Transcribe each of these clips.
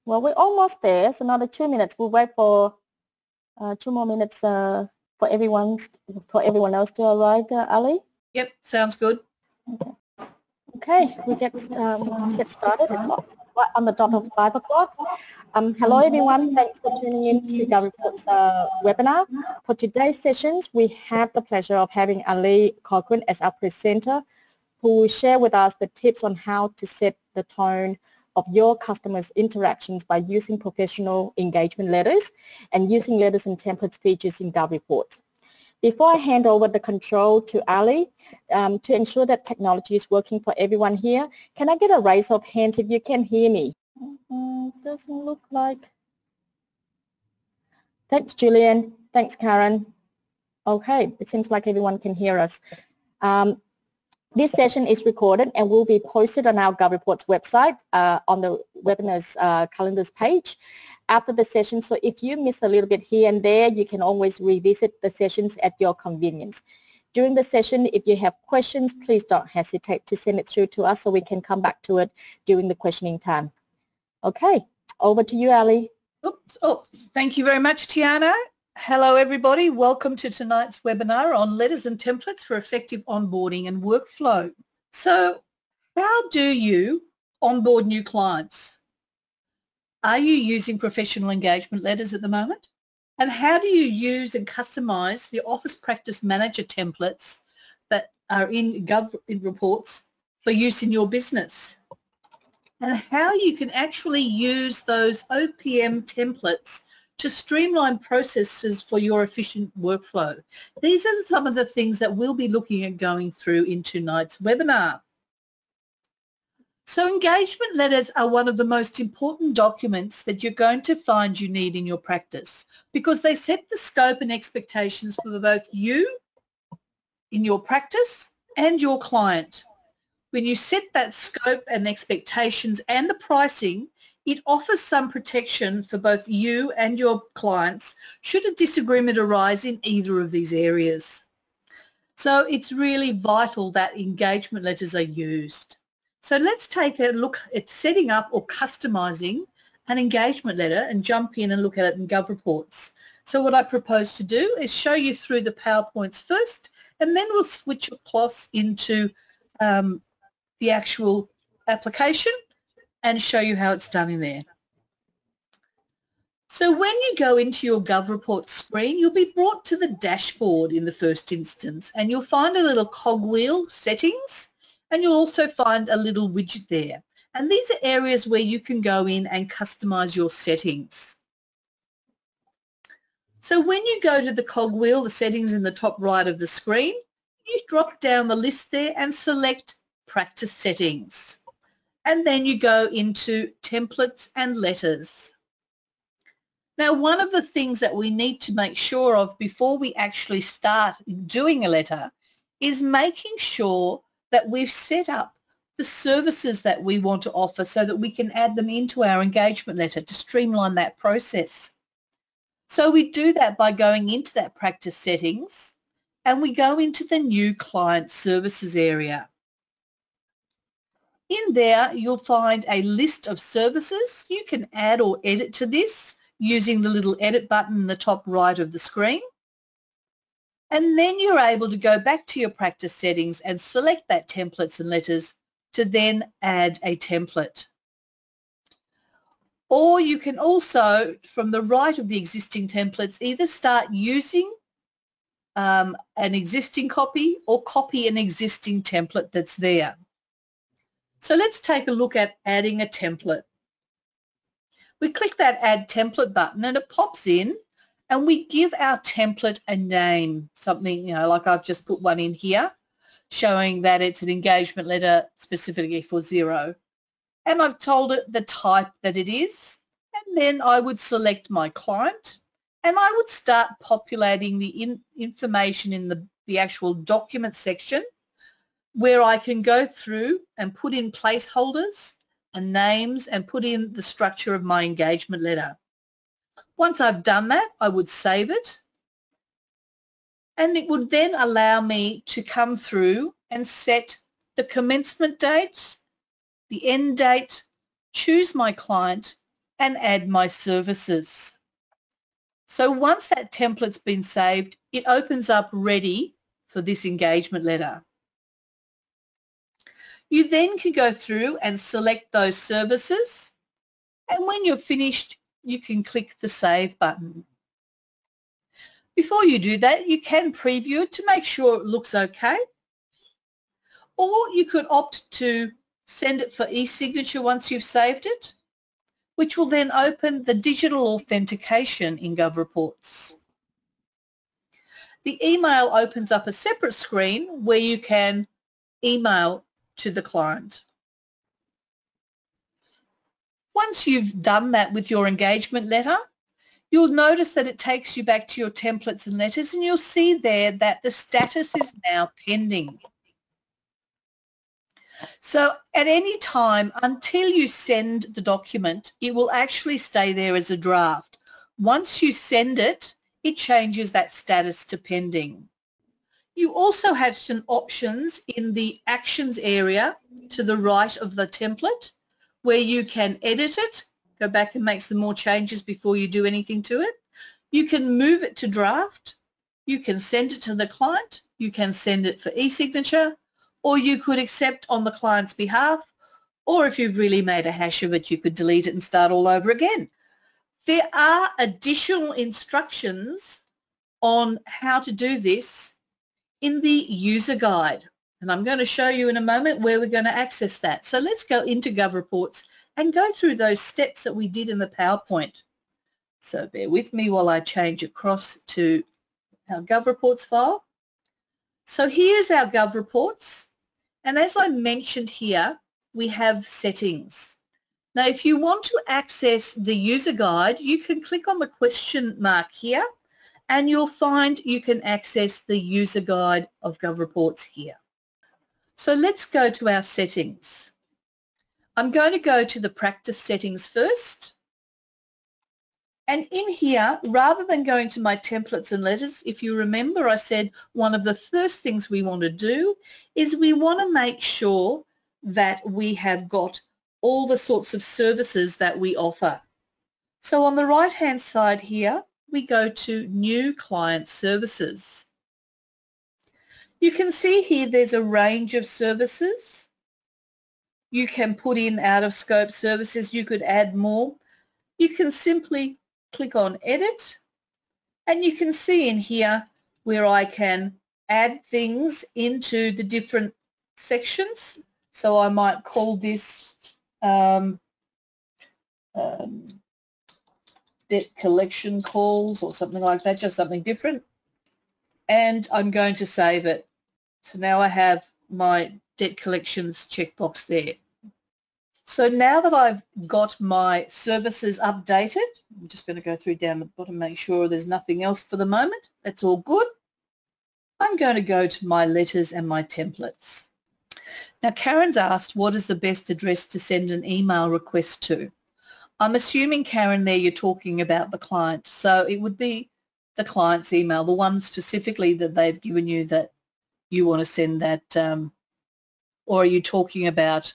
Well, we're almost there. It's another 2 minutes. We'll wait for 2 more minutes for everyone else to arrive. Ali. Yep, sounds good. Okay, let's get started. It's on the dot of 5 o'clock. Hello everyone, thanks for tuning in to GovReports webinar. For today's sessions, we have the pleasure of having Ali Cochran as our presenter, who will share with us the tips on how to set the tone of your customers' interactions by using professional engagement letters and using letters and templates features in GovReports. Before I hand over the control to Ali, to ensure that technology is working for everyone here, can I get a raise of hands if you can hear me? Doesn't look like. Thanks, Julian. Thanks, Karen. Okay, it seems like everyone can hear us. This session is recorded and will be posted on our GovReports website on the webinar's calendars page after the session. So if you miss a little bit here and there, you can always revisit the sessions at your convenience. During the session, if you have questions, please don't hesitate to send it through to us so we can come back to it during the questioning time. Okay, over to you, Ali. Oops. Oh, thank you very much, Tiana. Hello everybody, welcome to tonight's webinar on letters and templates for effective onboarding and workflow. So how do you onboard new clients? Are you using professional engagement letters at the moment? And how do you use and customize the Office Practice Manager templates that are in GovReports for use in your business? And how you can actually use those OPM templates to streamline processes for your efficient workflow. These are some of the things that we'll be looking at going through in tonight's webinar. So engagement letters are one of the most important documents that you're going to find you need in your practice because they set the scope and expectations for both you in your practice and your client. When you set that scope and expectations and the pricing, it offers some protection for both you and your clients should a disagreement arise in either of these areas. So it's really vital that engagement letters are used. So let's take a look at setting up or customizing an engagement letter and jump in and look at it in GovReports. So what I propose to do is show you through the PowerPoints first, and then we'll switch across into the actual application and show you how it's done in there. So when you go into your GovReports screen, you'll be brought to the dashboard in the first instance, and you'll find a little cogwheel settings, and you'll also find a little widget there. And these are areas where you can go in and customize your settings. So when you go to the cogwheel, the settings in the top right of the screen, you drop down the list there and select Practice Settings. And then you go into templates and letters. Now, one of the things that we need to make sure of before we actually start doing a letter is making sure that we've set up the services that we want to offer so that we can add them into our engagement letter to streamline that process. So we do that by going into that practice settings and we go into the new client services area. In there, you'll find a list of services. You can add or edit to this using the little edit button in the top right of the screen. And then you're able to go back to your practice settings and select that templates and letters to then add a template. Or you can also, from the right of the existing templates, either start using an existing copy or copy an existing template that's there. So let's take a look at adding a template. We click that Add Template button and it pops in and we give our template a name, something, like I've just put one in here, showing that it's an engagement letter specifically for Xero. And I've told it the type that it is, and then I would select my client and I would start populating the information in the actual document section where I can go through and put in placeholders and names and put in the structure of my engagement letter. Once I've done that, I would save it, and it would then allow me to come through and set the commencement date, the end date, choose my client, and add my services. So once that template's been saved, it opens up ready for this engagement letter. You then can go through and select those services, and when you're finished, you can click the Save button. Before you do that, you can preview it to make sure it looks okay, or you could opt to send it for e-signature once you've saved it, which will then open the digital authentication in GovReports. The email opens up a separate screen where you can email to the client. Once you've done that with your engagement letter, you'll notice that it takes you back to your templates and letters, and you'll see there that the status is now pending. So at any time until you send the document, it will actually stay there as a draft. Once you send it, it changes that status to pending. You also have some options in the Actions area to the right of the template where you can edit it, go back and make some more changes before you do anything to it. You can move it to draft, you can send it to the client, you can send it for e-signature, or you could accept on the client's behalf, or if you've really made a hash of it, you could delete it and start all over again. There are additional instructions on how to do this in the user guide, and I'm going to show you in a moment where we're going to access that. So let's go into GovReports and go through those steps that we did in the PowerPoint. So bear with me while I change across to our GovReports file. So here's our GovReports, and as I mentioned here, we have settings. Now if you want to access the user guide, you can click on the question mark here, and you'll find you can access the user guide of GovReports here. So let's go to our settings. I'm going to go to the practice settings first. And in here, rather than going to my templates and letters, if you remember I said one of the first things we want to do is we want to make sure that we have got all the sorts of services that we offer. So on the right-hand side here, we go to New Client Services. You can see here there's a range of services. You can put in out-of-scope services. You could add more. You can simply click on Edit, and you can see in here where I can add things into the different sections. So I might call this debt collection calls or something like that, just something different. And I'm going to save it. So now I have my debt collections checkbox there. So now that I've got my services updated, I'm just going to go through down the bottom, make sure there's nothing else for the moment. That's all good. I'm going to go to my letters and my templates. Now Karen's asked, what is the best address to send an email request to? I'm assuming, Karen, there you're talking about the client. So it would be the client's email, the one specifically that they've given you that you want to send that, or are you talking about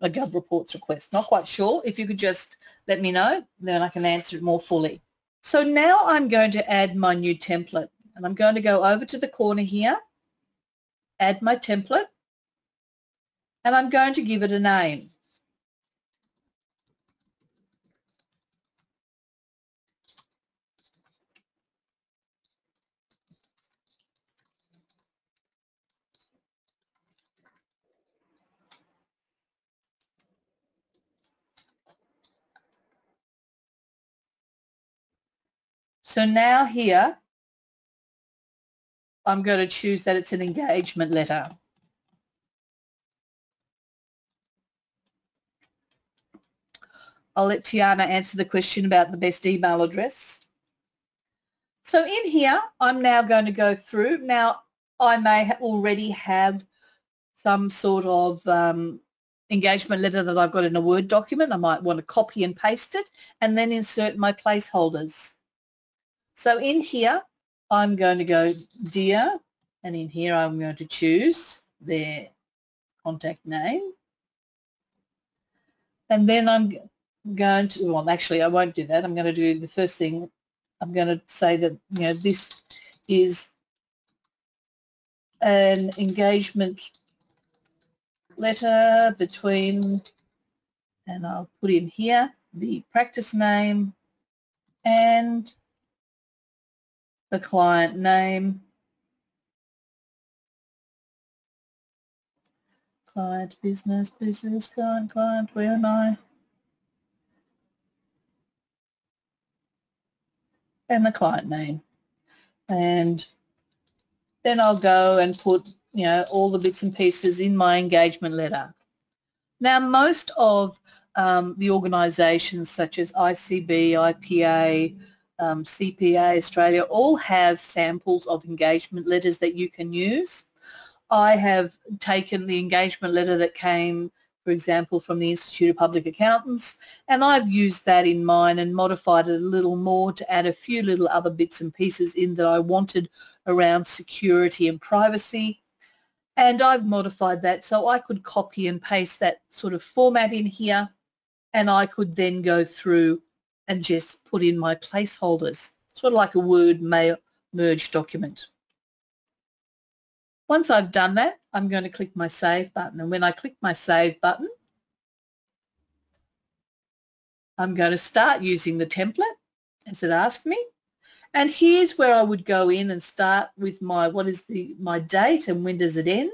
a GovReports request? Not quite sure. If you could just let me know, then I can answer it more fully. So now I'm going to add my new template, and I'm going to go over to the corner here, add my template, and I'm going to give it a name. So now here, I'm going to choose that it's an engagement letter. I'll let Tiana answer the question about the best email address. So in here, I'm now going to go through. Now, I may already have some sort of engagement letter that I've got in a Word document. I might want to copy and paste it and then insert my placeholders. So in here, I'm going to go Dear, and in here I'm going to choose their contact name. And then I'm I'm going to, well, actually I won't do that. I'm going to do the first thing. I'm going to say that, you know, this is an engagement letter between, and I'll put in here the practice name and the client name. Client, business, client, where am I? And the client name. And then I'll go and put, you know, all the bits and pieces in my engagement letter. Now, most of the organisations such as ICB, IPA, CPA Australia all have samples of engagement letters that you can use. I have taken the engagement letter that came, for example, from the Institute of Public Accountants, and I've used that in mine and modified it a little more to add a few little other bits and pieces in that I wanted around security and privacy. And I've modified that so I could copy and paste that sort of format in here, and I could then go through and just put in my placeholders, sort of like a Word merge document. Once I've done that, I'm going to click my Save button. And when I click my Save button, I'm going to start using the template as it asked me. And here's where I would go in and start with my, what is my date and when does it end?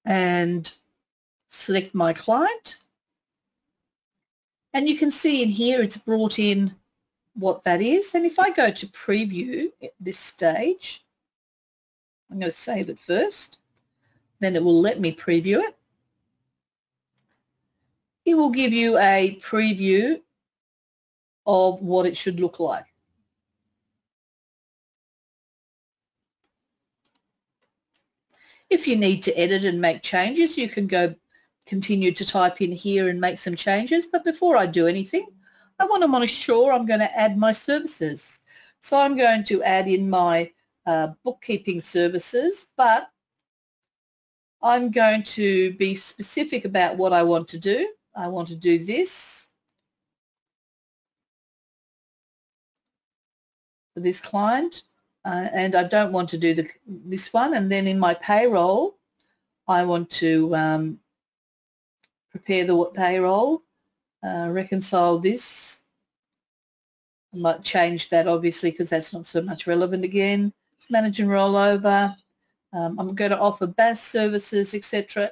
And select my client. And you can see in here it's brought in what that is. And if I go to preview at this stage, I'm going to save it first, then it will let me preview it. It will give you a preview of what it should look like. If you need to edit and make changes, you can continue to type in here and make some changes. But before I do anything, I want to make sure I'm going to add my services. So I'm going to add in my bookkeeping services, but I'm going to be specific about what I want to do. I want to do this for this client, and I don't want to do this one. And then in my payroll, I want to prepare the payroll, reconcile this. I might change that obviously because that's not so much relevant again. Manage and rollover. I'm going to offer BAS services, etc.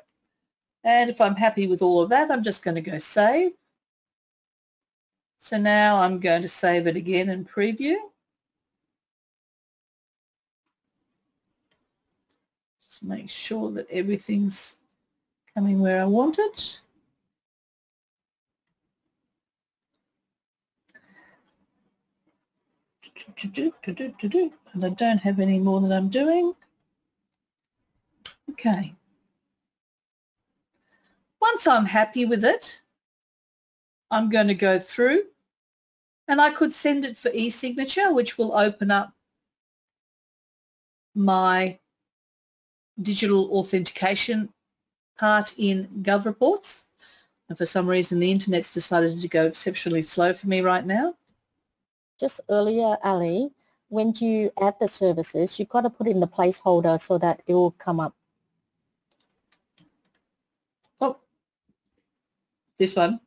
And if I'm happy with all of that, I'm just going to go save. So now I'm going to save it again and preview. Just make sure that everything's coming where I want it. And I don't have any more that I'm doing. Okay. Once I'm happy with it, I'm going to go through, and I could send it for e-signature, which will open up my digital authentication part in GovReports. And for some reason, the internet's decided to go exceptionally slow for me right now. Just earlier, Ali, when you add the services, you've got to put in the placeholder so that it will come up. Oh, this one?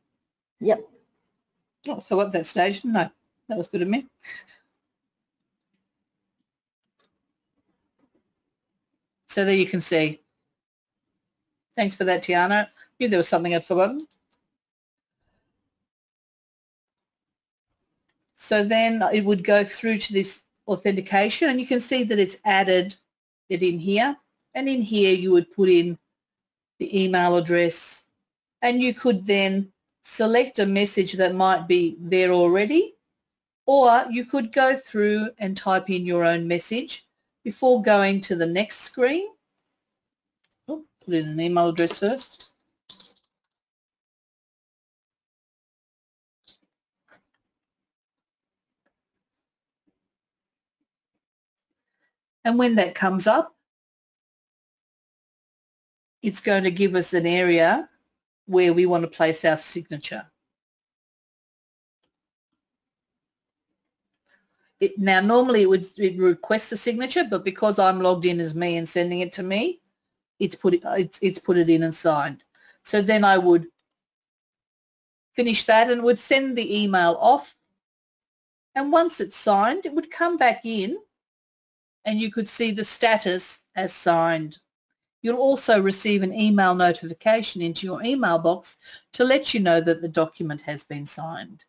Yep. Oh, so at that stage, no, that was good of me. So there you can see. Thanks for that, Tiana. Knew there was something I'd forgotten. So then it would go through to this authentication, and you can see that it's added it in here. And in here you would put in the email address, and you could then select a message that might be there already, or you could go through and type in your own message before going to the next screen. Oh, put in an email address first. And when that comes up, it's going to give us an area where we want to place our signature. Now, normally it would request a signature, but because I'm logged in as me and sending it to me, it's put it in and signed. So then I would finish that and would send the email off. And once it's signed, it would come back in and you could see the status as signed. You'll also receive an email notification into your email box to let you know that the document has been signed.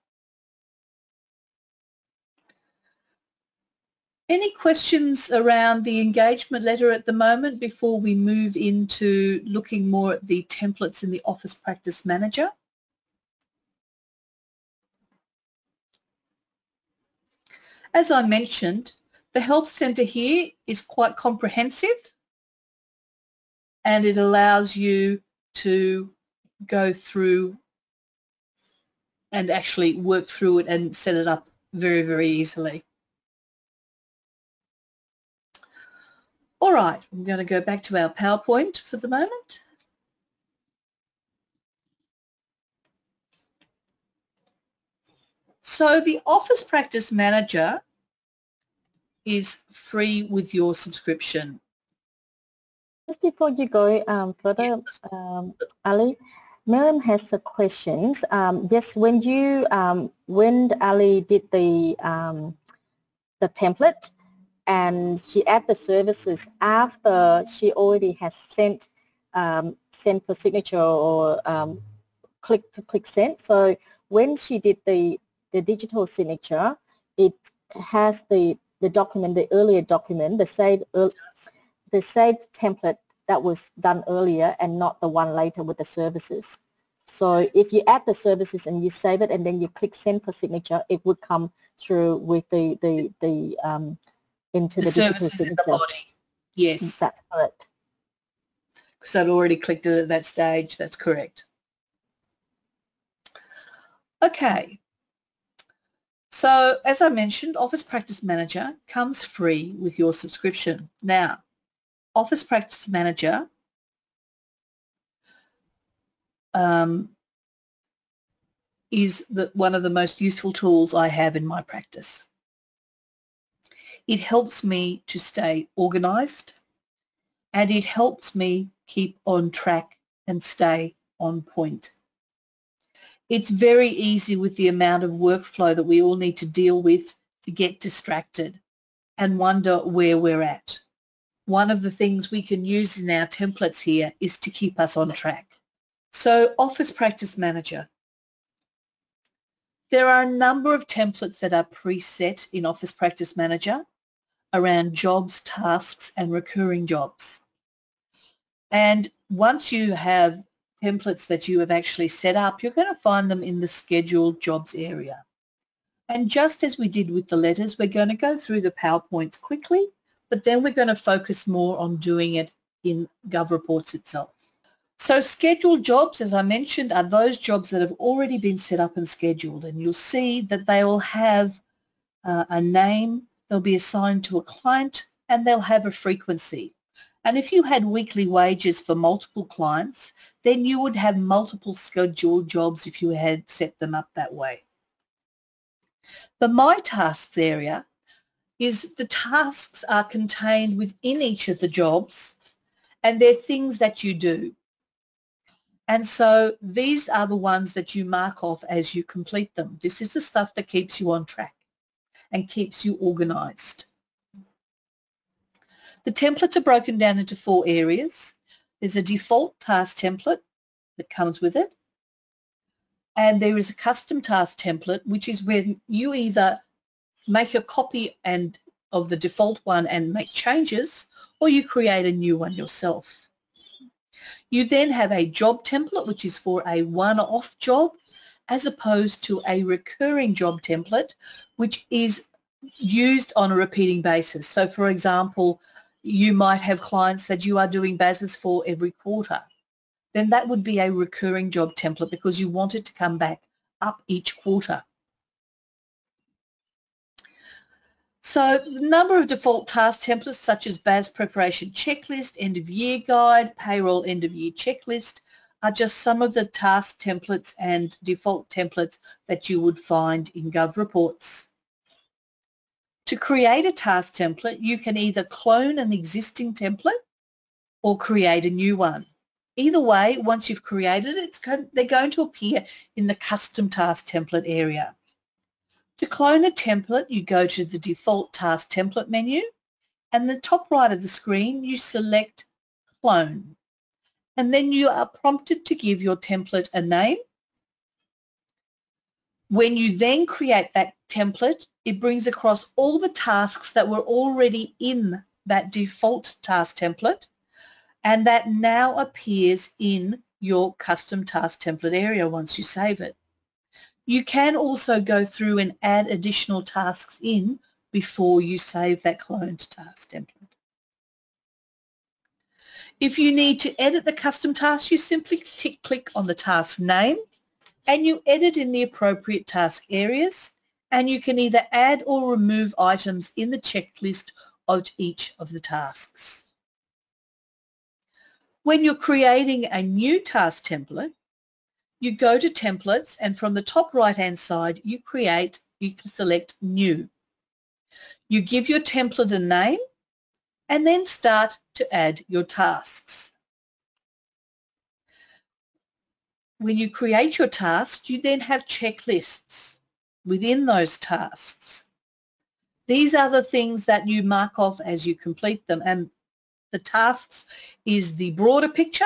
Any questions around the engagement letter at the moment before we move into looking more at the templates in the Office Practice Manager? As I mentioned, the Help Centre here is quite comprehensive and it allows you to go through and actually work through it and set it up very, very easily. All right, I'm going to go back to our PowerPoint for the moment. So the Office Practice Manager is free with your subscription. Just before you go further, Ali, Miriam has some questions. Yes, when Ali did the template and she added the services after she already has sent for signature or click send. So when she did the digital signature, it has the document, the earlier document, the saved template that was done earlier and not the one later with the services. So if you add the services and you save it and then you click send for signature, it would come through with into the digital signature. In the body. Yes. That's correct. Because I'd already clicked it at that stage. That's correct. Okay. So as I mentioned, Office Practice Manager comes free with your subscription. Now, Office Practice Manager is one of the most useful tools I have in my practice. It helps me to stay organised and it helps me keep on track and stay on point. It's very easy with the amount of workflow that we all need to deal with to get distracted and wonder where we're at. One of the things we can use in our templates here is to keep us on track. So Office Practice Manager. There are a number of templates that are preset in Office Practice Manager around jobs, tasks and recurring jobs. And once you have templates that you have actually set up, you're going to find them in the scheduled jobs area. And just as we did with the letters, we're going to go through the PowerPoints quickly, but then we're going to focus more on doing it in GovReports itself. So scheduled jobs, as I mentioned, are those jobs that have already been set up and scheduled, and you'll see that they will have a name, they'll be assigned to a client, and they'll have a frequency. And if you had weekly wages for multiple clients, then you would have multiple scheduled jobs if you had set them up that way. The My Tasks area is the tasks are contained within each of the jobs and they're things that you do. And so these are the ones that you mark off as you complete them. This is the stuff that keeps you on track and keeps you organised. The templates are broken down into 4 areas. There's a default task template that comes with it. And there is a custom task template, which is where you either make a copy of the default one and make changes, or you create a new one yourself. You then have a job template, which is for a one-off job, as opposed to a recurring job template, which is used on a repeating basis. So, for example, you might have clients that you are doing basis for every quarter. Then that would be a recurring job template because you want it to come back up each quarter. So the number of default task templates such as BAS preparation checklist, end of year guide, payroll end of year checklist are just some of the task templates and default templates that you would find in GovReports. To create a task template, you can either clone an existing template or create a new one. Either way, once you've created it, they're going to appear in the custom task template area. To clone a template, you go to the default task template menu, and the top right of the screen, you select clone. And then you are prompted to give your template a name. When you then create that template, it brings across all the tasks that were already in that default task template, and that now appears in your custom task template area once you save it. You can also go through and add additional tasks in before you save that cloned task template. If you need to edit the custom task, you simply click on the task name and you edit in the appropriate task areas, and you can either add or remove items in the checklist of each of the tasks. When you're creating a new task template, you go to templates, and from the top right hand side you can select new. You give your template a name and then start to add your tasks. When you create your tasks, you then have checklists within those tasks. These are the things that you mark off as you complete them, and the tasks is the broader picture,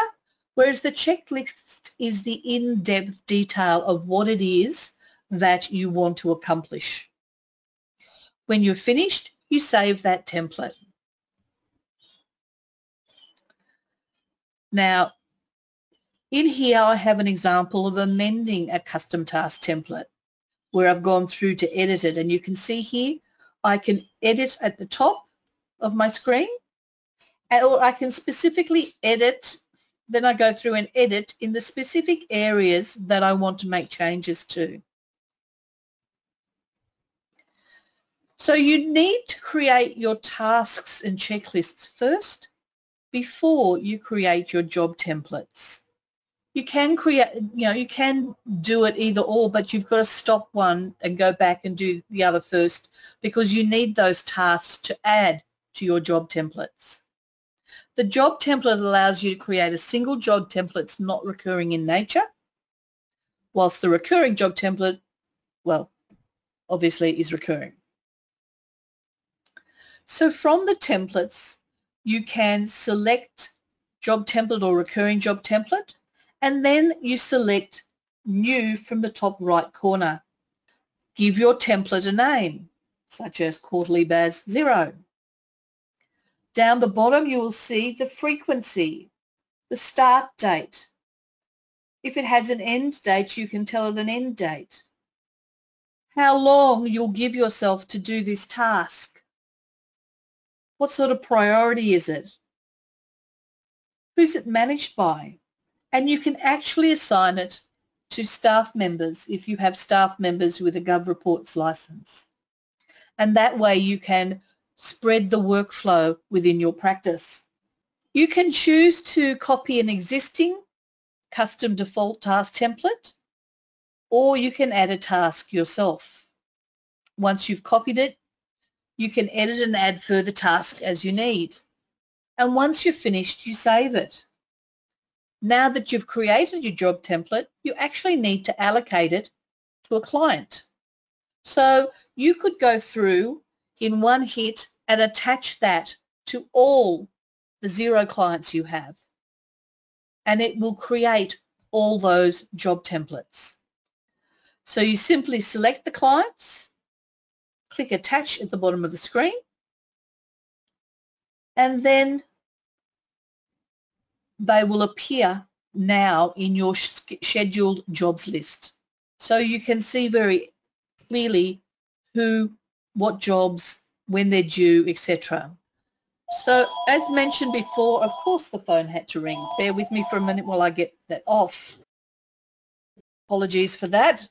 whereas the checklist is the in-depth detail of what it is that you want to accomplish. When you're finished, you save that template. Now, in here I have an example of amending a custom task template where I've gone through to edit it, and you can see here I can edit at the top of my screen, or I can specifically edit, then I go through and edit in the specific areas that I want to make changes to. So you need to create your tasks and checklists first before you create your job templates. You can you can do it either or, but you've got to stop one and go back and do the other first, because you need those tasks to add to your job templates. The job template allows you to create a single job template that's not recurring in nature, whilst the recurring job template, well, obviously is recurring. So from the templates, you can select job template or recurring job template, and then you select new from the top right corner. Give your template a name, such as quarterly BAS 0. Down the bottom you will see the frequency, the start date. If it has an end date, you can tell it an end date. How long you'll give yourself to do this task. What sort of priority is it? Who's it managed by? And you can actually assign it to staff members if you have staff members with a GovReports license. And that way you can spread the workflow within your practice. You can choose to copy an existing custom default task template, or you can add a task yourself. Once you've copied it, you can edit and add further tasks as you need. And once you're finished, you save it. Now that you've created your job template, you actually need to allocate it to a client. So you could go through in one hit and attach that to all the 0 clients you have, and it will create all those job templates. So you simply select the clients, click attach at the bottom of the screen, and then they will appear now in your scheduled jobs list. So you can see very clearly who, what jobs, when they're due, etc. So as mentioned before, of course the phone had to ring. Bear with me for a minute while I get that off. Apologies for that.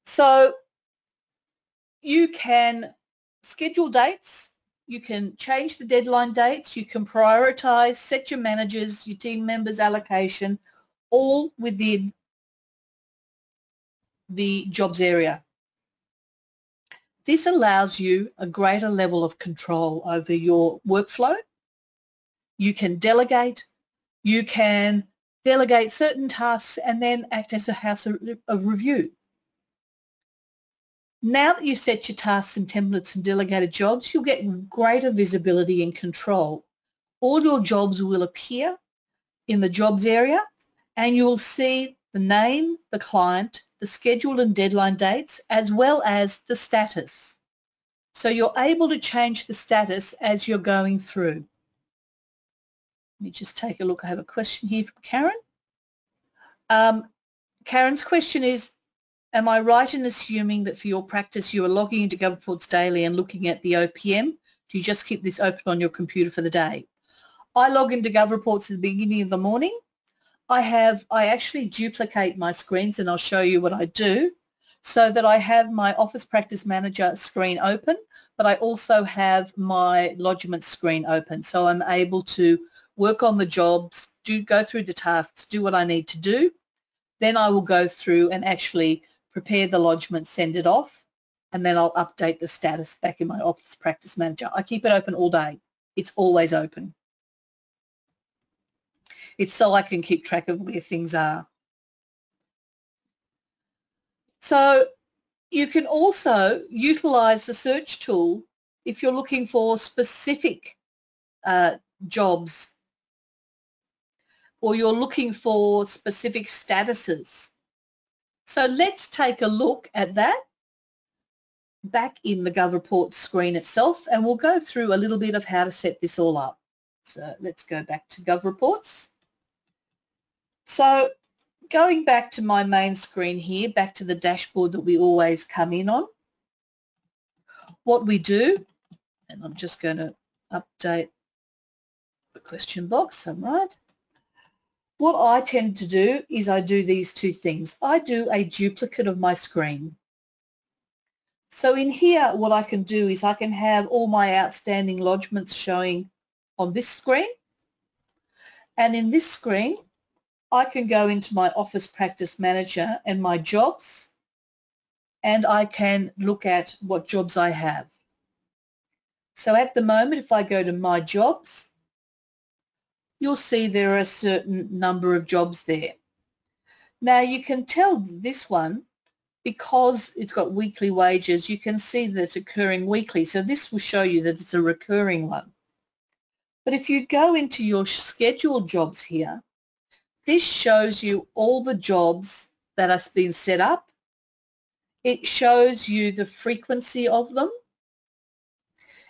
So you can schedule dates, you can change the deadline dates, you can prioritize, set your managers, your team members' allocation, all within the jobs area. This allows you a greater level of control over your workflow. You can delegate certain tasks and then act as a house of review. Now that you've set your tasks and templates and delegated jobs, you'll get greater visibility and control. All your jobs will appear in the jobs area and you'll see the name, the client, the schedule and deadline dates, as well as the status. So you're able to change the status as you're going through. Let me just take a look. I have a question here from Karen. Karen's question is, am I right in assuming that for your practice you are logging into GovReports daily and looking at the OPM? Do you just keep this open on your computer for the day? I log into GovReports at the beginning of the morning. I actually duplicate my screens, and I'll show you what I do, so that I have my Office Practice Manager screen open, but I also have my lodgement screen open. So I'm able to work on the jobs, go through the tasks, do what I need to do. Then I will go through and actually prepare the lodgement, send it off, and then I'll update the status back in my Office Practice Manager. I keep it open all day. It's always open. It's so I can keep track of where things are. So you can also utilize the search tool if you're looking for specific jobs, or you're looking for specific statuses. So let's take a look at that back in the GovReports screen itself, and we'll go through a little bit of how to set this all up. So let's go back to GovReports. So going back to my main screen here, back to the dashboard that we always come in on, what we do, and I'm just going to update the question box, I'm right. What I tend to do is I do these two things. I do a duplicate of my screen. So in here, what I can do is I can have all my outstanding lodgements showing on this screen. And in this screen, I can go into my Office Practice Manager and my jobs, and I can look at what jobs I have. So at the moment, if I go to my jobs, you'll see there are a certain number of jobs there. Now you can tell this one, because it's got weekly wages, you can see that it's occurring weekly. So this will show you that it's a recurring one. But if you go into your scheduled jobs here, this shows you all the jobs that have been set up. It shows you the frequency of them.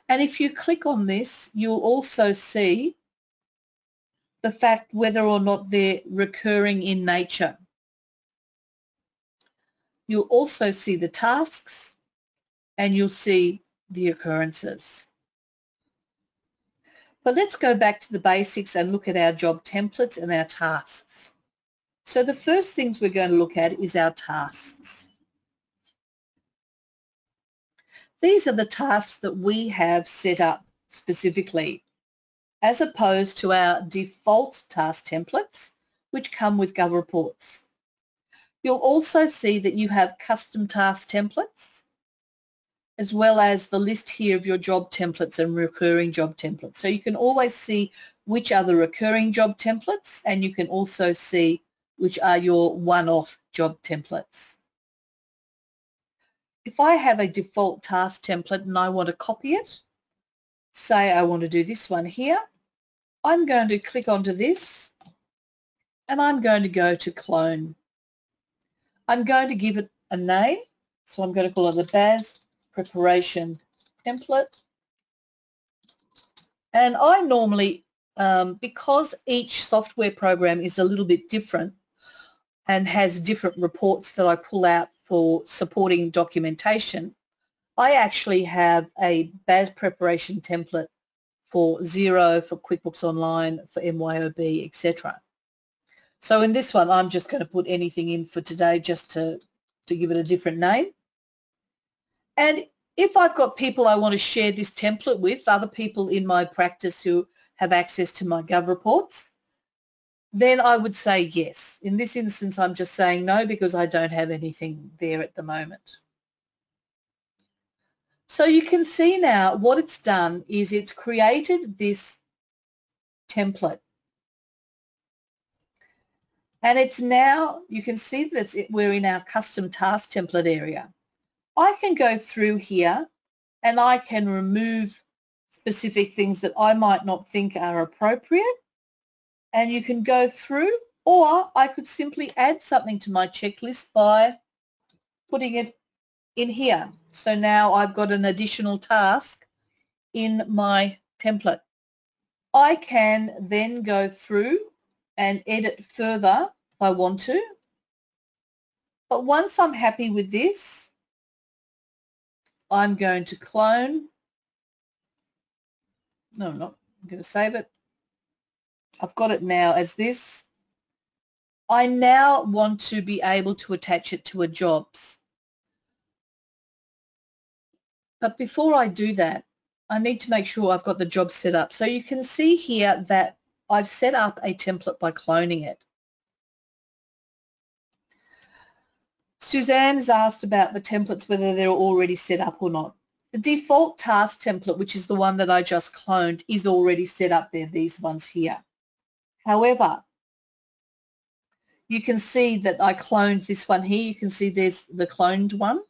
And if you click on this, you'll also see the fact whether or not they're recurring in nature. You'll also see the tasks and you'll see the occurrences. But let's go back to the basics and look at our job templates and our tasks. So the first things we're going to look at is our tasks. These are the tasks that we have set up specifically, as opposed to our default task templates, which come with GovReports. You'll also see that you have custom task templates, as well as the list here of your job templates and recurring job templates. So you can always see which are the recurring job templates, and you can also see which are your one-off job templates. If I have a default task template and I want to copy it, say I want to do this one here, I'm going to click onto this and I'm going to go to clone. I'm going to give it a name, so I'm going to call it a BAS preparation template. And I normally, because each software program is a little bit different and has different reports that I pull out for supporting documentation, I actually have a BAS preparation template for Xero, for QuickBooks Online, for MYOB, etc. So in this one, I'm just going to put anything in for today just to give it a different name. And If I've got people I want to share this template with, other people in my practice who have access to my GovReports, then I would say yes. In this instance, I'm just saying no because I don't have anything there at the moment. So you can see now what it's done is it's created this template. And it's now, you can see that we're in our custom task template area. I can go through here and I can remove specific things that I might not think are appropriate. And you can go through, or I could simply add something to my checklist by putting it in here. So now I've got an additional task in my template. I can then go through and edit further if I want to. But once I'm happy with this, I'm going to clone. No, I'm not. I'm going to save it. I've got it now as this. I now want to be able to attach it to a jobs. But before I do that, I need to make sure I've got the job set up. So you can see here that I've set up a template by cloning it. Suzanne's asked about the templates, whether they're already set up or not. The default task template, which is the one that I just cloned, is already set up there, these ones here. However, you can see that I cloned this one here. You can see there's the cloned one.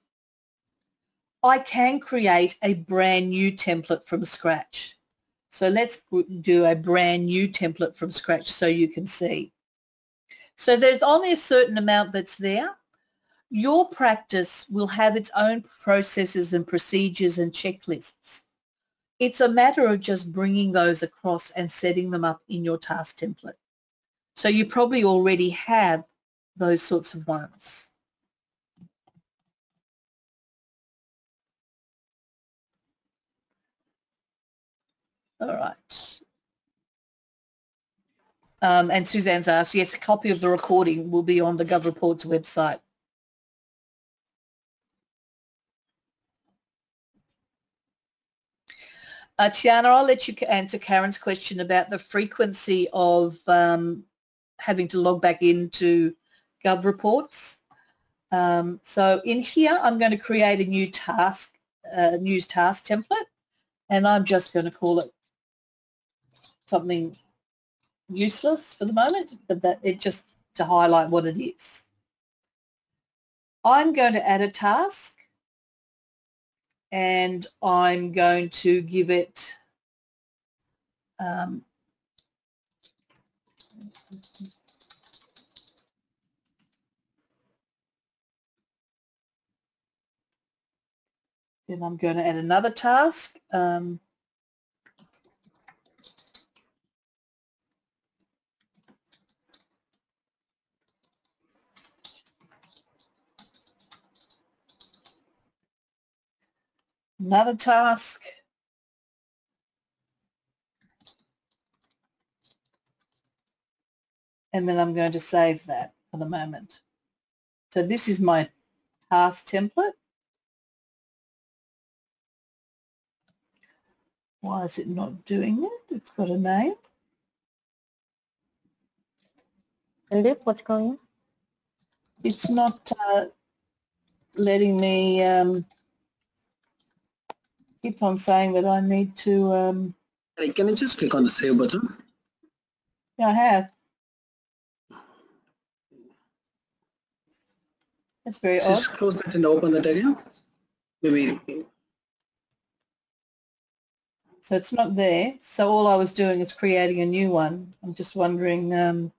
I can create a brand new template from scratch. So let's do a brand new template from scratch so you can see. So there's only a certain amount that's there. Your practice will have its own processes and procedures and checklists. It's a matter of just bringing those across and setting them up in your task template. So you probably already have those sorts of ones. All right. And Suzanne's asked, yes, a copy of the recording will be on the GovReports website. Tiana, I'll let you answer Karen's question about the frequency of having to log back into GovReports. So in here, I'm going to create a new task, news task template, and I'm just going to call it something useless for the moment, but that it just to highlight what it is. I'm going to add a task. And I'm going to give it then I'm going to add another task. Another task. And then I'm going to save that for the moment. So this is my task template. Why is it not doing it? It's got a name. Liv, what's going on? It's not letting me keeps on saying that I need to... Can you just click on the save button? Yeah, I have. That's very odd. Just close that and open that again. Maybe. So it's not there. So all I was doing is creating a new one. I'm just wondering,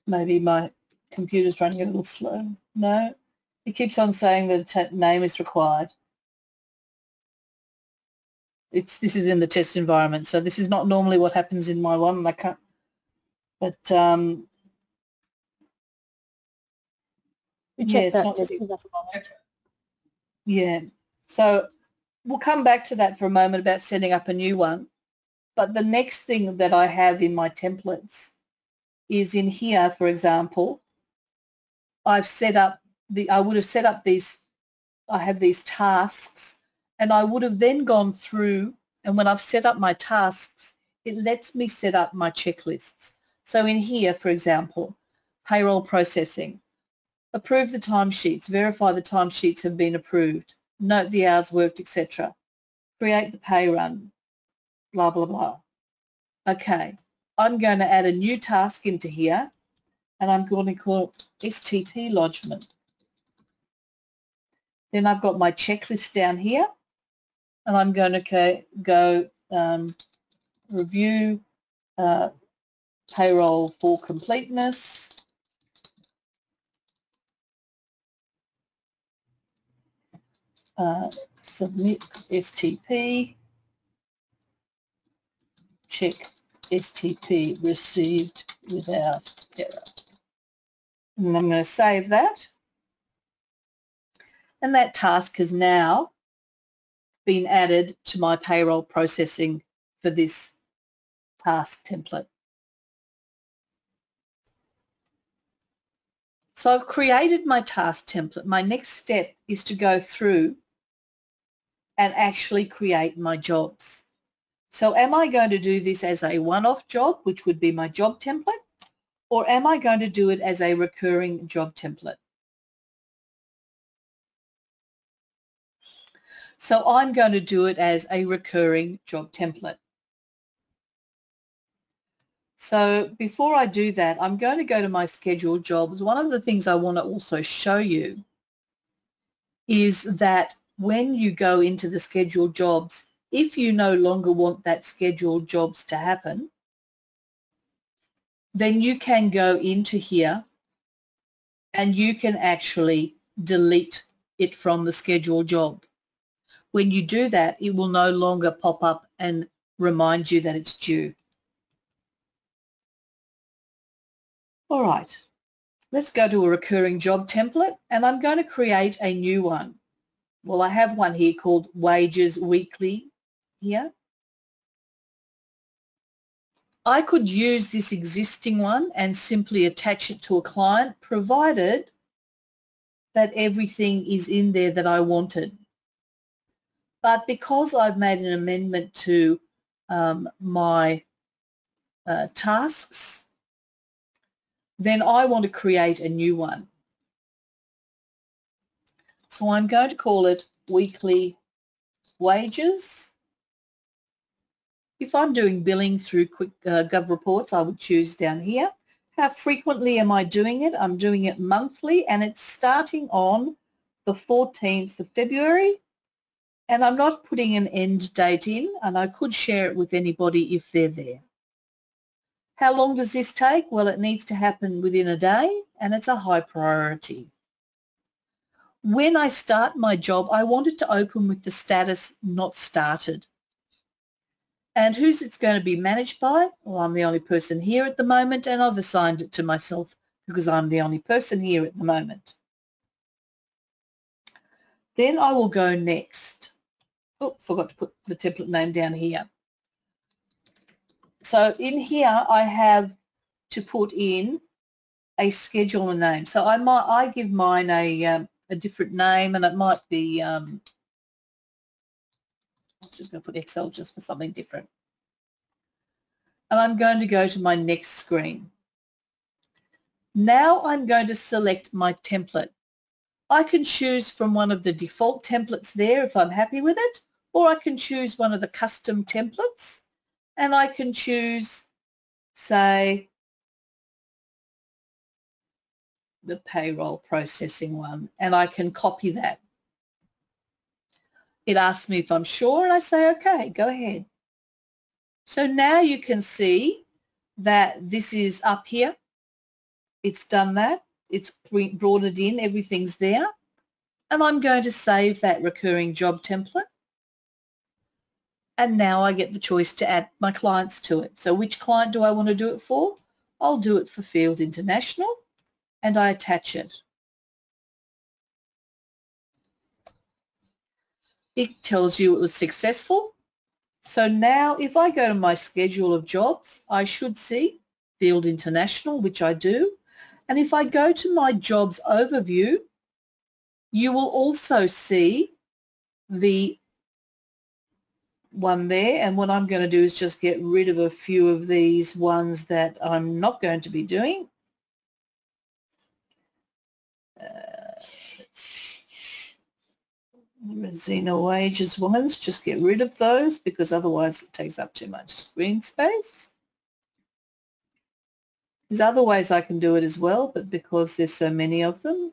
maybe my computer's running a little slow. No, it keeps on saying that a name is required. This is in the test environment, so this is not normally what happens in my one. I can't, but We yeah, check it's that. not. Just give us a moment. Yeah, so we'll come back to that for a moment about setting up a new one. But the next thing that I have in my templates is in here, for example, I've set up I would have set up these, I have these tasks, and I would have then gone through, and when I've set up my tasks, it lets me set up my checklists. So in here, for example, payroll processing, approve the timesheets, verify the timesheets have been approved, note the hours worked, etc. Create the pay run, blah, blah, blah. Okay, I'm going to add a new task into here, and I'm going to call it STP lodgement. Then I've got my checklist down here, and I'm going to go review payroll for completeness. Submit STP, check STP received without error. And I'm going to save that. And that task has now been added to my payroll processing for this task template. So I've created my task template. My next step is to go through and actually create my jobs. So am I going to do this as a one-off job, which would be my job template, or am I going to do it as a recurring job template? So I'm going to do it as a recurring job template. So before I do that, I'm going to go to my scheduled jobs. One of the things I want to also show you is that when you go into the scheduled jobs, if you no longer want that scheduled jobs to happen, then you can go into here and you can actually delete it from the scheduled job. When you do that, it will no longer pop up and remind you that it's due. All right, let's go to a recurring job template, and I'm going to create a new one. Well, I have one here called Wages Weekly here. I could use this existing one and simply attach it to a client, provided that everything is in there that I wanted. But because I've made an amendment to my tasks, then I want to create a new one. So I'm going to call it Weekly Wages. If I'm doing billing through GovReports, I would choose down here. How frequently am I doing it? I'm doing it monthly, and it's starting on the 14th of February. And I'm not putting an end date in, and I could share it with anybody if they're there. How long does this take? Well, it needs to happen within a day, and it's a high priority. When I start my job, I want it to open with the status not started. And who's it's going to be managed by? Well, I'm the only person here at the moment, and I've assigned it to myself because I'm the only person here at the moment. Then I will go next. Oh, forgot to put the template name down here. So in here I have to put in a scheduler name. So I give mine a different name, and it might be I'm just going to put Excel just for something different. And I'm going to go to my next screen. Now I'm going to select my template. I can choose from one of the default templates there if I'm happy with it, or I can choose one of the custom templates, and I can choose, say, the payroll processing one, and I can copy that. It asks me if I'm sure, and I say, okay, go ahead. So now you can see that this is up here. It's done that. It's brought it in. Everything's there. And I'm going to save that recurring job template. And now I get the choice to add my clients to it. So which client do I want to do it for? I'll do it for Field International, and I attach it. It tells you it was successful. So now if I go to my schedule of jobs, I should see Field International, which I do. And if I go to my jobs overview, You will also see the one there, and what I'm going to do is just get rid of a few of these ones that I'm not going to be doing. Resina wages ones, just get rid of those because otherwise it takes up too much screen space. There's other ways I can do it as well, but because there's so many of them,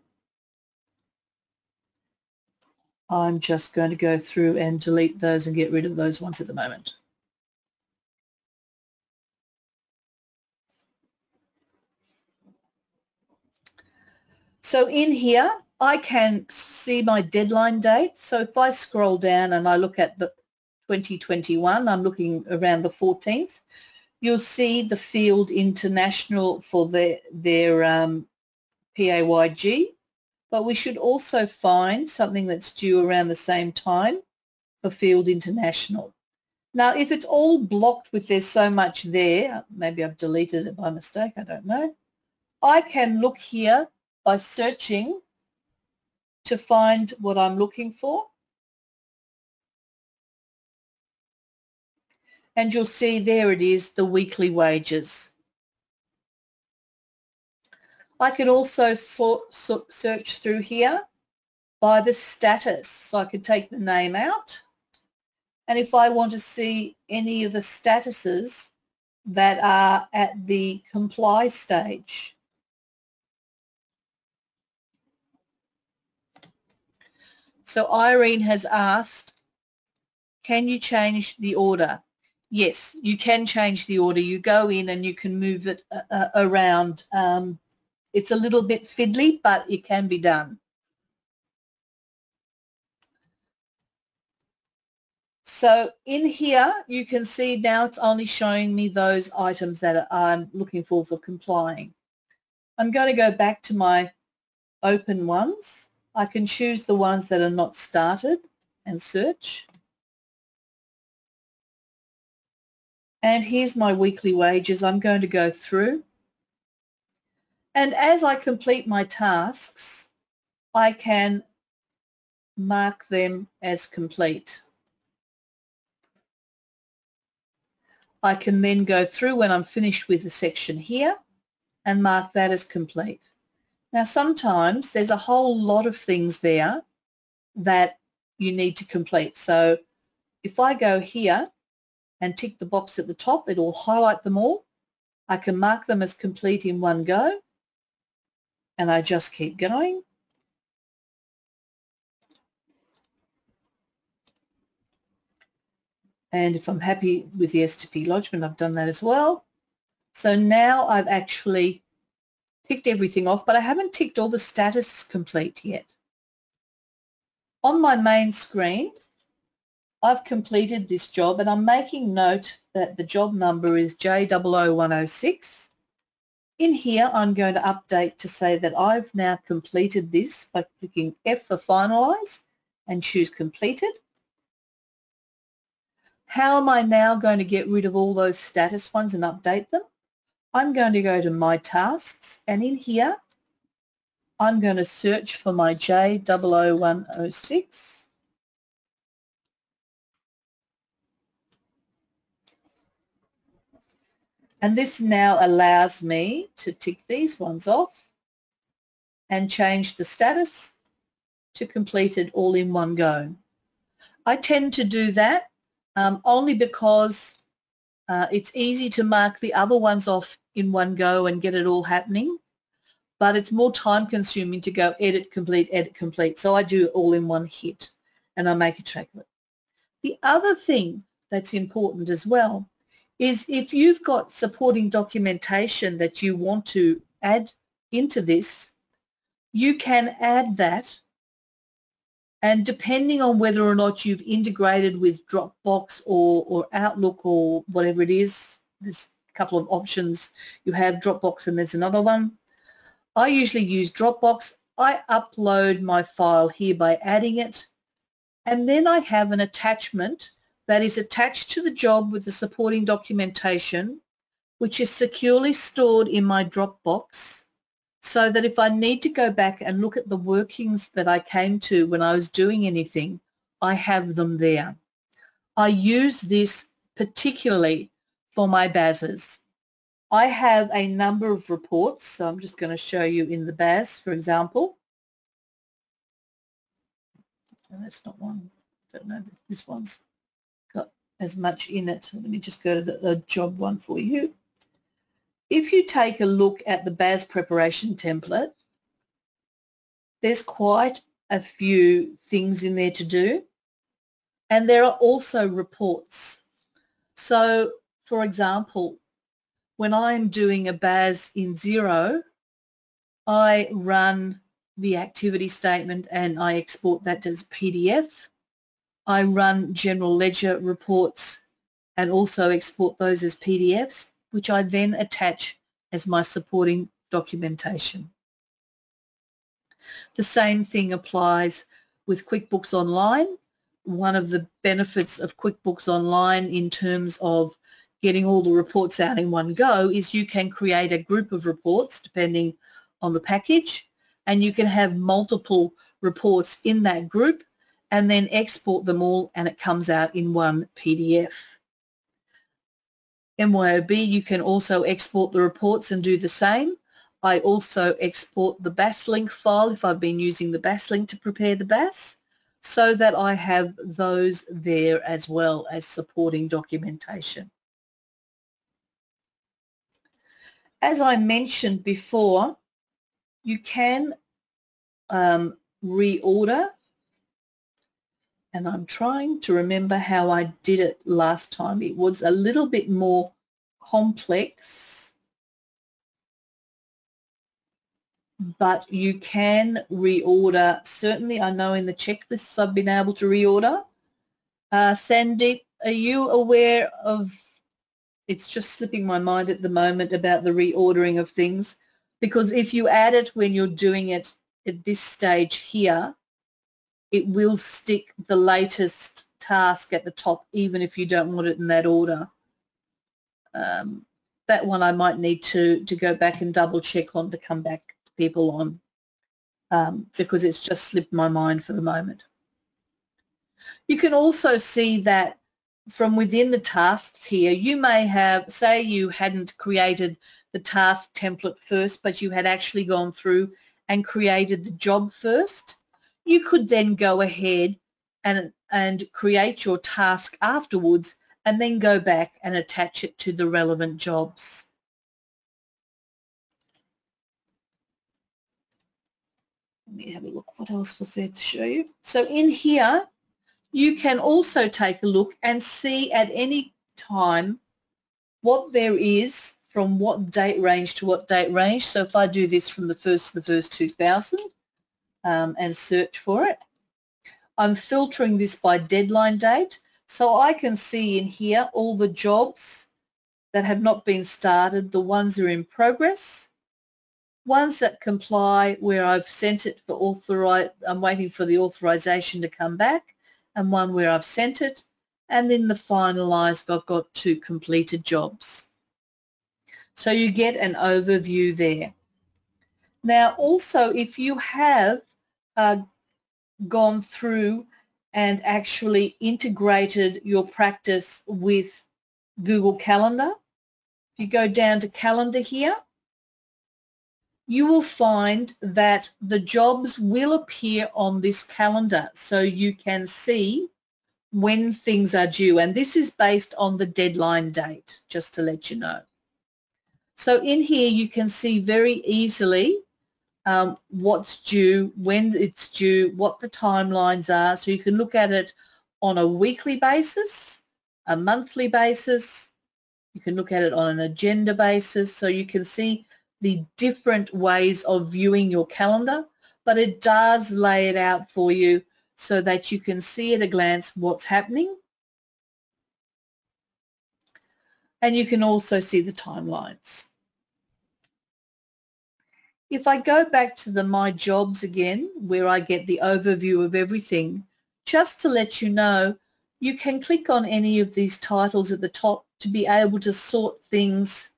I'm just going to go through and delete those and get rid of those ones at the moment. So in here, I can see my deadline date. So if I scroll down and I look at the 2021, I'm looking around the 14th, you'll see the field international for their PAYG, but we should also find something that's due around the same time for field international. Now, if it's all blocked with there's so much there, maybe I've deleted it by mistake, I don't know, I can look here by searching to find what I'm looking for. And you'll see there it is, the weekly wages. I can also search through here by the status. So I could take the name out. And if I want to see any of the statuses that are at the comply stage, so Irene has asked, can you change the order? Yes, you can change the order. You go in and you can move it around. It's a little bit fiddly, but it can be done. So in here, you can see now it's only showing me those items that I'm looking for complying. I'm going to go back to my open ones. I can choose the ones that are not started and search. And here's my weekly wages. I'm going to go through. And as I complete my tasks, I can mark them as complete. I can then go through when I'm finished with the section here and mark that as complete. Now sometimes there's a whole lot of things there that you need to complete. So if I go here and tick the box at the top, it will highlight them all. I can mark them as complete in one go, and I just keep going. And if I'm happy with the STP lodgement, I've done that as well. So now I've actually ticked everything off, but I haven't ticked all the status complete yet. On my main screen, I've completed this job, and I'm making note that the job number is J00106. In here, I'm going to update to say that I've now completed this by clicking F for finalise and choose completed. How am I now going to get rid of all those status ones and update them? I'm going to go to my tasks, and in here, I'm going to search for my J00106. And this now allows me to tick these ones off and change the status to completed all in one go. I tend to do that only because it's easy to mark the other ones off in one go and get it all happening, but it's more time consuming to go edit, complete. So I do it all in one hit and I make a track of it. The other thing that's important as well is if you've got supporting documentation that you want to add into this, you can add that, and depending on whether or not you've integrated with Dropbox or Outlook or whatever it is, there's a couple of options. You have Dropbox and there's another one. I usually use Dropbox. I upload my file here by adding it, and then I have an attachment that is attached to the job with the supporting documentation, which is securely stored in my Dropbox, so that if I need to go back and look at the workings that I came to when I was doing anything, I have them there. I use this particularly for my BASs. I have a number of reports, so I'm just going to show you in the BAS, for example. And that's not one. Don't know that this one's got as much in it. Let me just go to the job one for you. If you take a look at the BAS preparation template, there's quite a few things in there to do, and there are also reports. So, for example, when I'm doing a BAS in Xero, I run the activity statement and I export that as PDF. I run general ledger reports and also export those as PDFs, which I then attach as my supporting documentation. The same thing applies with QuickBooks Online. One of the benefits of QuickBooks Online in terms of getting all the reports out in one go is you can create a group of reports depending on the package, and you can have multiple reports in that group and then export them all and it comes out in one PDF. MYOB, you can also export the reports and do the same. I also export the BAS link file if I've been using the BAS link to prepare the BAS, so that I have those there as well as supporting documentation. As I mentioned before, you can reorder, and I'm trying to remember how I did it last time. It was a little bit more complex, but you can reorder. Certainly I know in the checklists I've been able to reorder. Sandeep, are you aware of, it's just slipping my mind at the moment about the reordering of things, because if you add it when you're doing it at this stage here, it will stick the latest task at the top even if you don't want it in that order. That one I might need to go back and double check on to come back to people on, because it's just slipped my mind for the moment. You can also see that from within the tasks here, you may have, say you hadn't created the task template first, but you had actually gone through and created the job first. You could then go ahead and create your task afterwards and then go back and attach it to the relevant jobs. Let me have a look. What else was there to show you? So in here, you can also take a look and see at any time what there is from what date range to what date range. So if I do this from the 1st to the 1st 2000 and search for it, I'm filtering this by deadline date. So I can see in here all the jobs that have not been started, the ones that are in progress, ones that comply where I've sent it for I'm waiting for the authorization to come back, and one where I've sent it, and then the finalised, I've got 2 completed jobs. So you get an overview there. Now also, if you have gone through and actually integrated your practice with Google Calendar, if you go down to Calendar here, you will find that the jobs will appear on this calendar, so you can see when things are due, and this is based on the deadline date, just to let you know. So in here you can see very easily what's due, when it's due, what the timelines are, so you can look at it on a weekly basis, a monthly basis, you can look at it on an agenda basis, so you can see the different ways of viewing your calendar, but it does lay it out for you so that you can see at a glance what's happening. And you can also see the timelines. If I go back to the My Jobs again, where I get the overview of everything, just to let you know, you can click on any of these titles at the top to be able to sort things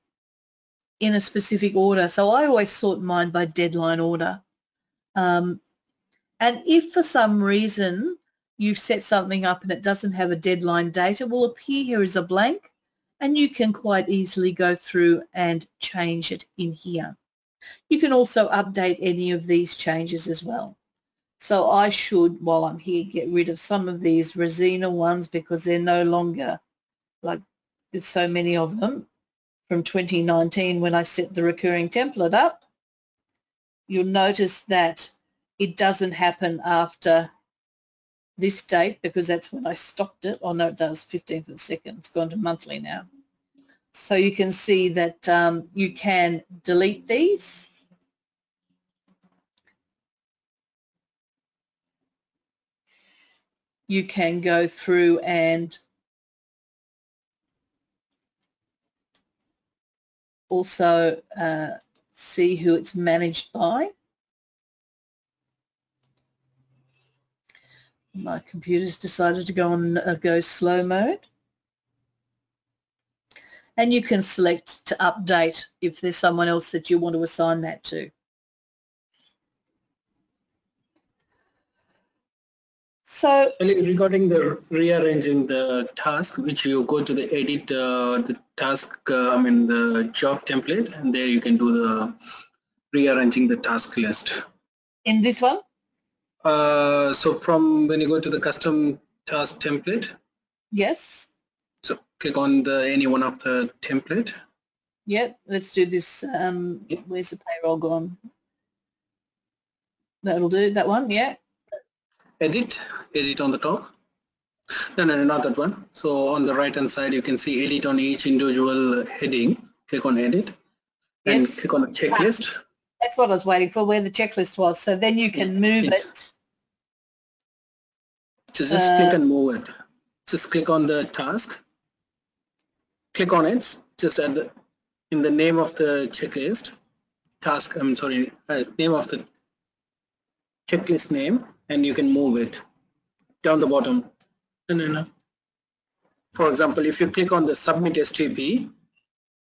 in a specific order. So I always sort mine by deadline order. And if for some reason you've set something up and it doesn't have a deadline date, it will appear here as a blank, and you can quite easily go through and change it in here. You can also update any of these changes as well. So I should, while I'm here, get rid of some of these Resina ones because they're no longer, like there's so many of them from 2019 when I set the recurring template up. You'll notice that it doesn't happen after this date because that's when I stopped it. Oh no, it does, 15th of the 2nd. It's gone to monthly now. So you can see that you can delete these. You can go through and also see who it's managed by. My computer's decided to go on go slow mode. And you can select to update if there's someone else that you want to assign that to. So regarding the rearranging the task, which you go to the edit the task, the job template, and there you can do the rearranging the task list. In this one? So from when you go to the custom task template. Yes. So click on any one of the template. Yep, let's do this. Where's the payroll gone? That'll do, that one, yeah. Edit on the top. No, not that one. So on the right hand side you can see edit on each individual heading. Click on edit and yes. click on the checklist. That's what I was waiting for, where the checklist was. So then you can move it. So just click and move it. Just click on the task. Click on it. Just add in the name of the checklist. Task. name of the checklist name, and you can move it down the bottom. No. For example, if you click on the submit STP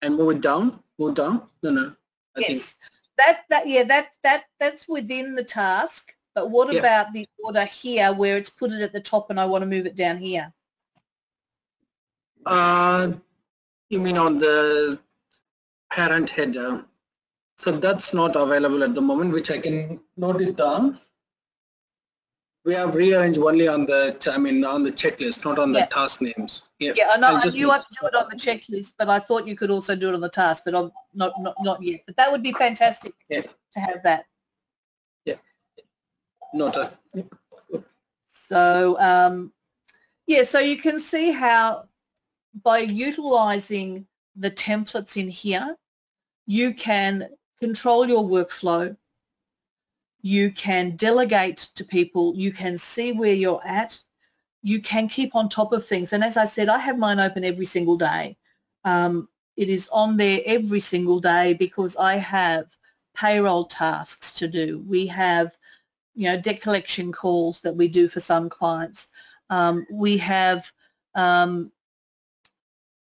and move it down, No. Yes, that's within the task. But what about the order here, where it's put it at the top, and I want to move it down here? You mean on the parent header? So that's not available at the moment, which I can note it down. We have rearranged only on the, on the checklist, not on the task names. Yeah, I know. You want to do it on the checklist, but I thought you could also do it on the task, but not yet. But that would be fantastic to have that. Yeah. Noted. So, so you can see how by utilizing the templates in here, you can control your workflow. You can delegate to people. You can see where you're at. You can keep on top of things. And as I said, I have mine open every single day. It is on there every single day because I have payroll tasks to do. We have, debt collection calls that we do for some clients. We have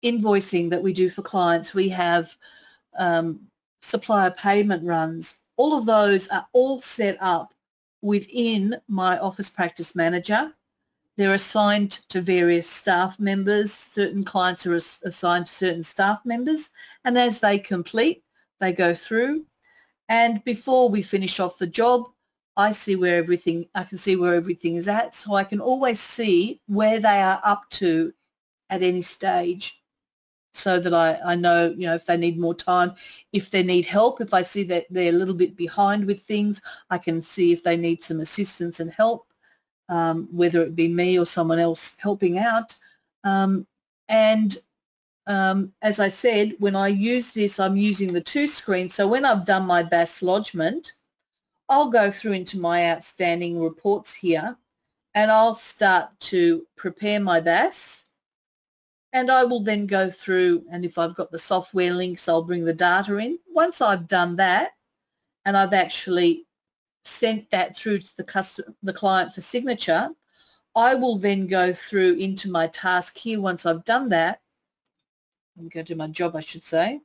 invoicing that we do for clients. We have supplier payment runs. All of those are all set up within my Office Practice Manager. They're assigned to various staff members. Certain clients are assigned to certain staff members, and as they complete, they go through. And before we finish off the job, I can see where everything is at, so I can always see where they are up to at any stage, so that I know, if they need more time, if they need help, if I see that they're a little bit behind with things, I can see if they need some assistance and help, whether it be me or someone else helping out. As I said, when I use this, I'm using the two screens. So when I've done my BAS lodgement, I'll go through into my outstanding reports here, and I'll start to prepare my BAS. And I will then go through, and if I've got the software links, I'll bring the data in. Once I've done that, and I've actually sent that through to the client for signature, I will then go through into my task here. Once I've done that, I'm going to do my job, I should say.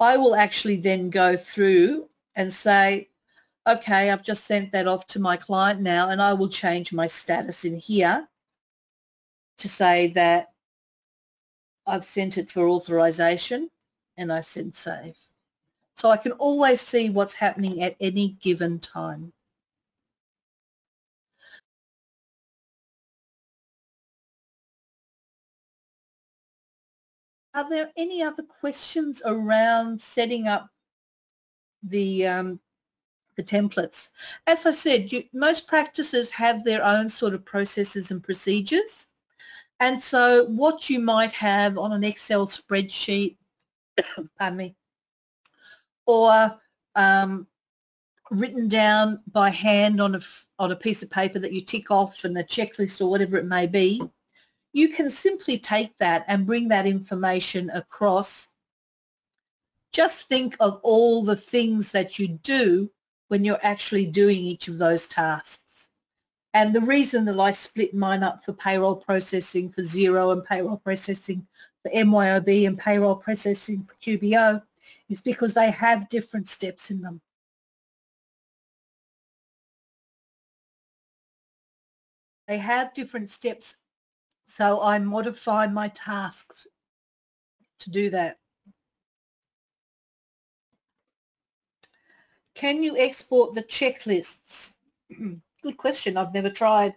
I will actually then go through and say, okay, I've just sent that off to my client now, and I will change my status in here to say that I've sent it for authorization, and I said save. So I can always see what's happening at any given time. Are there any other questions around setting up the templates? As I said, most practices have their own sort of processes and procedures. And so what you might have on an Excel spreadsheet, pardon me, or written down by hand on a piece of paper that you tick off in a checklist or whatever it may be, you can simply take that and bring that information across. Just think of all the things that you do when you're actually doing each of those tasks. And the reason that I split mine up for payroll processing for Xero and payroll processing for MYOB and payroll processing for QBO is because they have different steps in them. They have different steps, so I modify my tasks to do that. Can you export the checklists? Good question. I've never tried.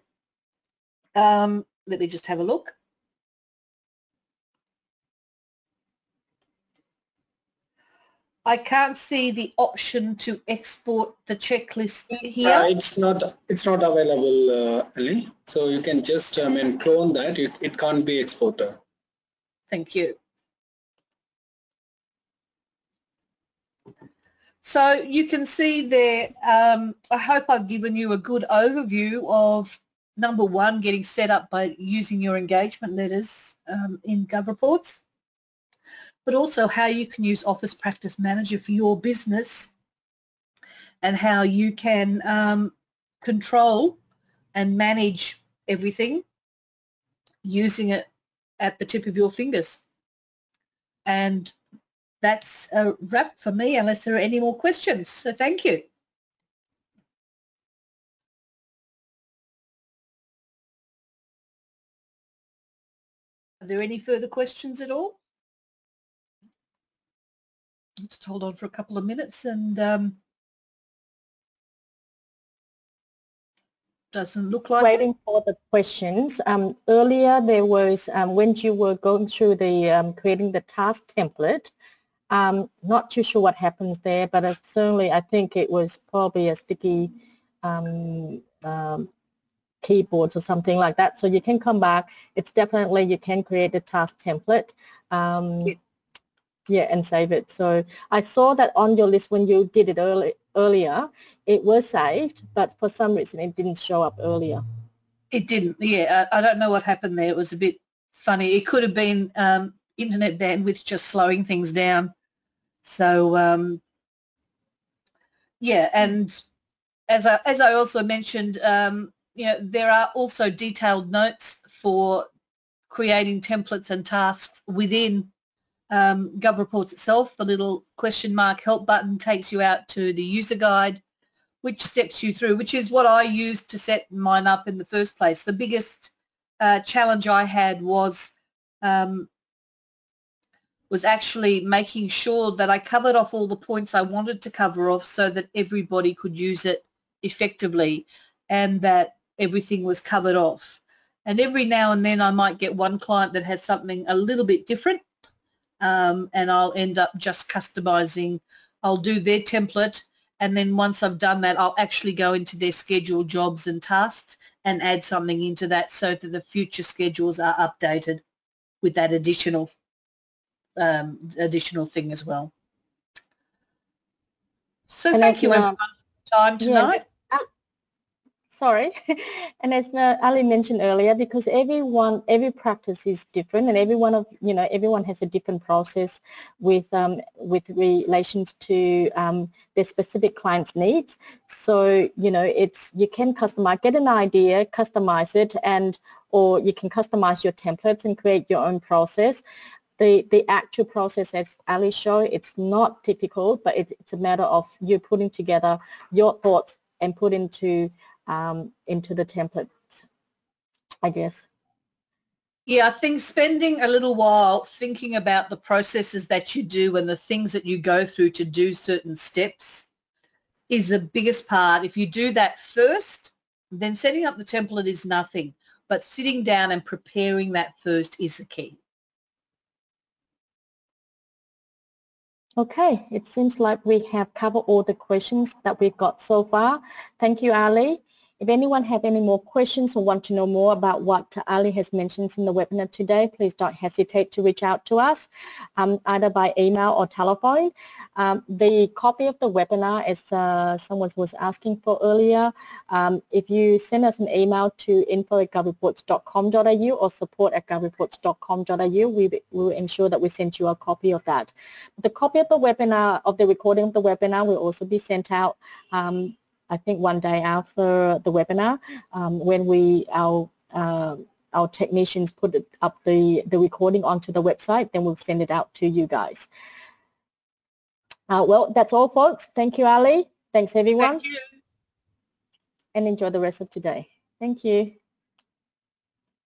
Let me just have a look. I can't see the option to export the checklist here. It's not available, Ali. So you can just clone that. It can't be exported. Thank you. So you can see there, I hope I've given you a good overview of, number one, getting set up by using your engagement letters in GovReports, but also how you can use Office Practice Manager for your business and how you can control and manage everything using it at the tip of your fingers. And that's a wrap for me, unless there are any more questions. So thank you. Are there any further questions at all? Just hold on for a couple of minutes and doesn't look like waiting for the questions. Earlier there was, when you were going through the creating the task template, not too sure what happens there, but certainly I think it was probably a sticky keyboards or something like that. So you can come back. It's definitely, you can create a task template. Yeah, and save it. So I saw that on your list when you did it earlier, it was saved, but for some reason it didn't show up earlier. It didn't, yeah. I don't know what happened there. It was a bit funny. It could have been internet bandwidth just slowing things down. So, yeah, and as I also mentioned, you know, there are also detailed notes for creating templates and tasks within GovReports itself. The little question mark help button takes you out to the user guide, which steps you through, which is what I used to set mine up in the first place. The biggest challenge I had was actually making sure that I covered off all the points I wanted to cover off so that everybody could use it effectively and that everything was covered off. And every now and then I might get one client that has something a little bit different, and I'll end up just customizing. I'll do their template, and then once I've done that, I'll actually go into their scheduled jobs and tasks and add something into that so that the future schedules are updated with that additional thing as well. So and thank you everyone for your time tonight. Yeah, sorry, and as Ali mentioned earlier, because every practice is different, and everyone has a different process with relations to their specific client's needs. So you can customize, get an idea, customize it, or you can customize your templates and create your own process. the actual process, as Ali showed, it's not difficult, but it's a matter of you putting together your thoughts and put into the templates, I guess. Yeah, I think spending a little while thinking about the processes that you do and the things that you go through to do certain steps is the biggest part. If you do that first, then setting up the template is nothing, but sitting down and preparing that first is the key. Okay, it seems like we have covered all the questions that we've got so far. Thank you, Ali. If anyone have any more questions or want to know more about what Ali has mentioned in the webinar today, please don't hesitate to reach out to us, either by email or telephone. The copy of the webinar, as someone was asking for earlier, if you send us an email to info@govreports.com.au or support@govreports.com.au, we will ensure that we send you a copy of that. The copy of the webinar, of the recording of the webinar, will also be sent out I think one day after the webinar, when our technicians put up the recording onto the website, then we'll send it out to you guys. Well, that's all, folks. Thank you, Ali. Thanks, everyone. Thank you. And enjoy the rest of today. Thank you.